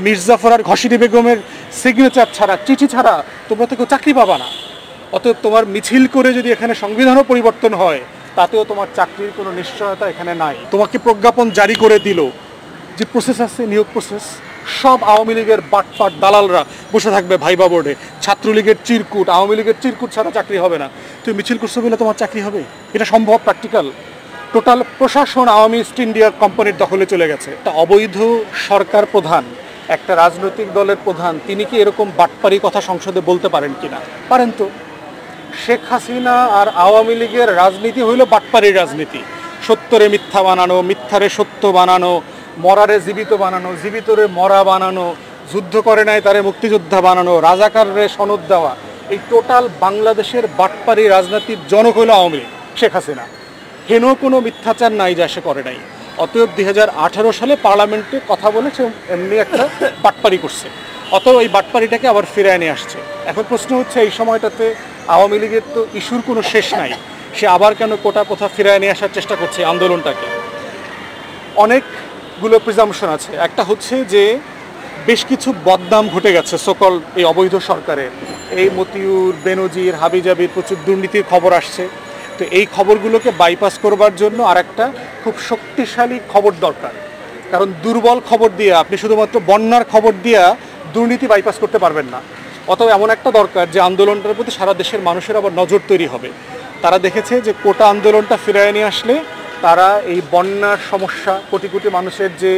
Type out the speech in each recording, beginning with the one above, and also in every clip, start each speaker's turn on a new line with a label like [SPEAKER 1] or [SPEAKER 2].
[SPEAKER 1] মির্জাফর আর ঘসিটি বেগমের সিগনেচার ছাড়া, চিঠি ছাড়া তোমরা তো কেউ চাকরি পাবা না। অতএব তোমার মিছিল করে যদি এখানে সংবিধানও পরিবর্তন হয়, তাতেও তোমার চাকরির কোনো নিশ্চয়তা এখানে নাই। তোমাকে প্রজ্ঞাপন জারি করে দিল, যে প্রসেস আছে নিয়োগ প্রসেস, সব আওয়ামী লীগের বাটপাট দালালরা বসে থাকবে ভাইবা বোর্ডে। ছাত্রলীগের চিরকুট, আওয়ামী লীগের চিরকুট ছাড়া চাকরি হবে না। তুমি মিছিল করছো বলে তোমার চাকরি হবে? এটা সম্ভব? প্র্যাকটিক্যাল? টোটাল প্রশাসন আওয়ামী ইস্ট ইন্ডিয়া কোম্পানির দখলে চলে গেছে। একটা অবৈধ সরকার প্রধান, একটা রাজনৈতিক দলের প্রধান, তিনি কি এরকম বাটপারি কথা সংসদে বলতে পারেন কিনা? পারেন তো। শেখ হাসিনা আর আওয়ামী লীগের রাজনীতি হইল বাটপারির রাজনীতি। সত্যরে মিথ্যা বানানো, মিথ্যারে সত্য বানানো, মরারে জীবিত বানানো, জীবিতরে মরা বানানো, যুদ্ধ করে নাই তারে মুক্তিযোদ্ধা বানানো, রাজাকাররে সনদ দেওয়া। এই টোটাল বাংলাদেশের বাটপারি রাজনীতির জনক হইল আওয়ামী লীগ, শেখ হাসিনা। হেন কোনো মিথ্যাচার নাই যা সে করে নাই। অতএব 2018 সালে পার্লামেন্টে কথা বলেছে, এমনি একটা বাটপারি করছে। অতএব এই বাটপারিটাকে আবার ফিরিয়ে নিয়ে আসছে। এখন প্রশ্ন হচ্ছে, এই সময়টাতে আওয়ামী লীগের তো ইস্যুর কোনো শেষ নাই, সে আবার কেন কোটা প্রথা ফিরিয়ে নিয়ে আসার চেষ্টা করছে আন্দোলনটাকে? অনেকগুলো প্রিজাম্পশন আছে। একটা হচ্ছে যে বেশ কিছু বদনাম ঘটে গেছে সকল এই অবৈধ সরকারের। এই মতিউর, বেনজির, হাবিজাবির প্রচুর দুর্নীতির খবর আসছে। তো এই খবরগুলোকে বাইপাস করবার জন্য আর একটা খুব শক্তিশালী খবর দরকার। কারণ দুর্বল খবর দিয়ে, আপনি শুধুমাত্র বন্যার খবর দিয়ে দুর্নীতি বাইপাস করতে পারবেন না। অতএব এমন একটা দরকার যে আন্দোলনটার প্রতি সারা দেশের মানুষের আবার নজর তৈরি হবে। তারা দেখেছে যে কোটা আন্দোলনটা ফিরিয়ে নিয়ে আসলে তারা এই বন্যার সমস্যা, কোটি কোটি মানুষের যে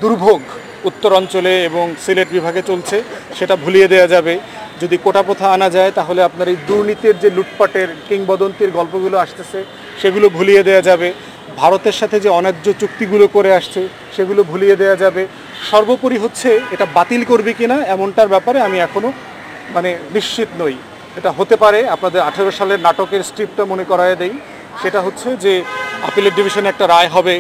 [SPEAKER 1] দুর্ভোগ উত্তরাঞ্চলে এবং সিলেট বিভাগে চলছে, সেটা ভুলিয়ে দেওয়া যাবে। যদি কোটা প্রথা আনা যায়, তাহলে আপনার এই দুর্নীতির যে লুটপাটের কিংবদন্তির গল্পগুলো আসতেছে, সেগুলো ভুলিয়ে দেওয়া যাবে। ভারতের সাথে যে অন্যায্য চুক্তিগুলো করে আসছে, সেগুলো ভুলিয়ে দেওয়া যাবে। সর্বোপরি হচ্ছে, এটা বাতিল করবে কিনা এমনটার ব্যাপারে আমি এখনও নিশ্চিত নই। এটা হতে পারে। আপনাদের 18 সালের নাটকের স্ক্রিপ্টটা মনে করায় দেই। সেটা হচ্ছে যে আপিলের ডিভিশনে একটা রায় হবে,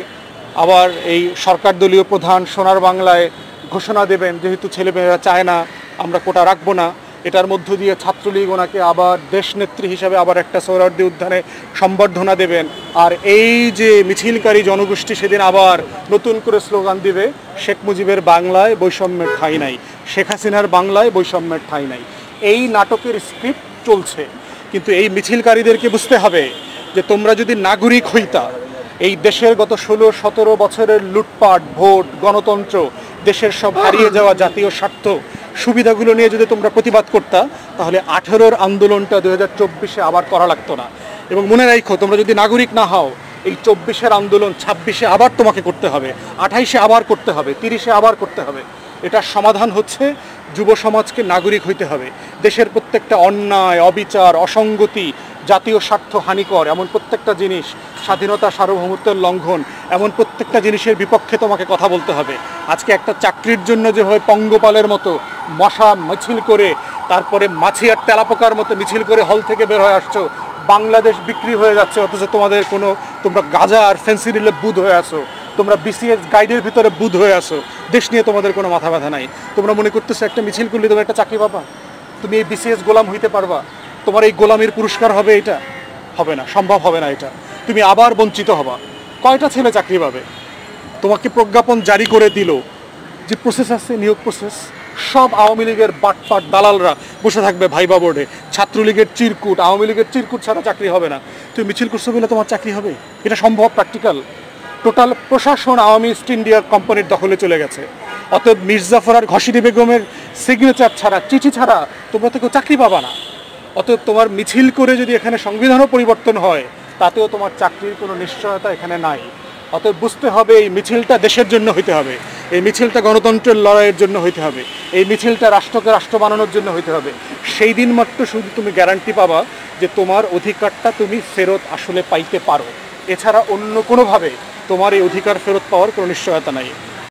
[SPEAKER 1] আবার এই সরকার দলীয় প্রধান সোনার বাংলায় ঘোষণা দেবেন, যেহেতু ছেলেমেয়েরা চায় না আমরা কোটা রাখবো না, এটার মধ্য দিয়ে ছাত্রলীগ ওনাকে আবার দেশনেত্রী হিসাবে আবার একটা সোহরাওয়ার্দী উদ্যানে সম্বর্ধনা দেবেন। আর এই যে মিছিলকারী জনগোষ্ঠী সেদিন আবার নতুন করে স্লোগান দিবে, শেখ মুজিবের বাংলায় বৈষম্যের ঠাঁই নাই, শেখ হাসিনার বাংলায় বৈষম্যের ঠাঁই নাই। এই নাটকের স্ক্রিপ্ট চলছে। কিন্তু এই মিছিলকারীদেরকে বুঝতে হবে যে তোমরা যদি নাগরিক হইতা, এই দেশের গত 16-17 বছরের লুটপাট, ভোট, গণতন্ত্র, দেশের সব হারিয়ে যাওয়া জাতীয় স্বার্থ সুবিধাগুলো নিয়ে যদি তোমরা প্রতিবাদ করতা, তাহলে 18-র আন্দোলনটা 2024-এ আবার করা লাগতো না। এবং মনে রাখো, তোমরা যদি নাগরিক না হও, এই 24-এর আন্দোলন 26-এ আবার তোমাকে করতে হবে, 28-এ আবার করতে হবে, 30-এ আবার করতে হবে। এটার সমাধান হচ্ছে যুব সমাজকে নাগরিক হইতে হবে। দেশের প্রত্যেকটা অন্যায়, অবিচার, অসঙ্গতি, জাতীয় স্বার্থ হানিকর এমন প্রত্যেকটা জিনিস, স্বাধীনতা সার্বভৌমত্বের লঙ্ঘন, এমন প্রত্যেকটা জিনিসের বিপক্ষে তোমাকে কথা বলতে হবে। আজকে একটা চাকরির জন্য যেভাবে পঙ্গপালের মতো মশা মিছিল করে, তারপরে মাছি আর তেলাপোকার মতো মিছিল করে হল থেকে বের হয়ে আসছো, বাংলাদেশ বিক্রি হয়ে যাচ্ছে, অথচ তোমরা গাঁজা আর ফেন্সিডিলে বুধ হয়ে আসো, তোমরা বিসিএস গাইডের ভিতরে বুধ হয়ে আসো, দেশ নিয়ে তোমাদের কোনো মাথা ব্যথা নাই। তোমরা মনে করতেছো একটা মিছিল করলে তুমি একটা চাকরি পাবা, তুমি এই বিসিএস গোলাম হইতে পারবা, তোমার এই গোলামির পুরস্কার হবে? এটা হবে না, সম্ভব হবে না। এটা তুমি আবার বঞ্চিত হবা। কয়টা ছেলে চাকরি পাবে? তোমাকে প্রজ্ঞাপন জারি করে দিল, যে প্রসেস আছে নিয়োগ প্রসেস, সব আওয়ামী লীগের বাটপাট দালালরা বসে থাকবে ভাইবা বোর্ডে। ছাত্রলীগের চিরকুট, আওয়ামী লীগের চিরকুট ছাড়া চাকরি হবে না। তুমি মিছিল করছো বলে তোমার চাকরি হবে? এটা সম্ভব? প্র্যাকটিক্যাল? টোটাল প্রশাসন আওয়ামী ইস্ট ইন্ডিয়া কোম্পানির দখলে চলে গেছে। অতএব মির্জাফর আর ঘসিটি বেগমের সিগনেচার ছাড়া, চিঠি ছাড়া তোমরা তো কেউ চাকরি পাবা না। অতএব তোমার মিছিল করে যদি এখানে সংবিধানও পরিবর্তন হয়, তাতেও তোমার চাকরির কোনো নিশ্চয়তা এখানে নাই। অতএব বুঝতে হবে, এই মিছিলটা দেশের জন্য হইতে হবে, এই মিছিলটা গণতন্ত্রের লড়াইয়ের জন্য হইতে হবে, এই মিছিলটা রাষ্ট্রকে রাষ্ট্র বানানোর জন্য হইতে হবে। সেই দিন মাত্র শুধু তুমি গ্যারান্টি পাবা যে তোমার অধিকারটা তুমি ফেরত আসলে পাইতে পারো। এছাড়া অন্য কোনোভাবে তোমার এই অধিকার ফেরত পাওয়ার কোনো নিশ্চয়তা নাই।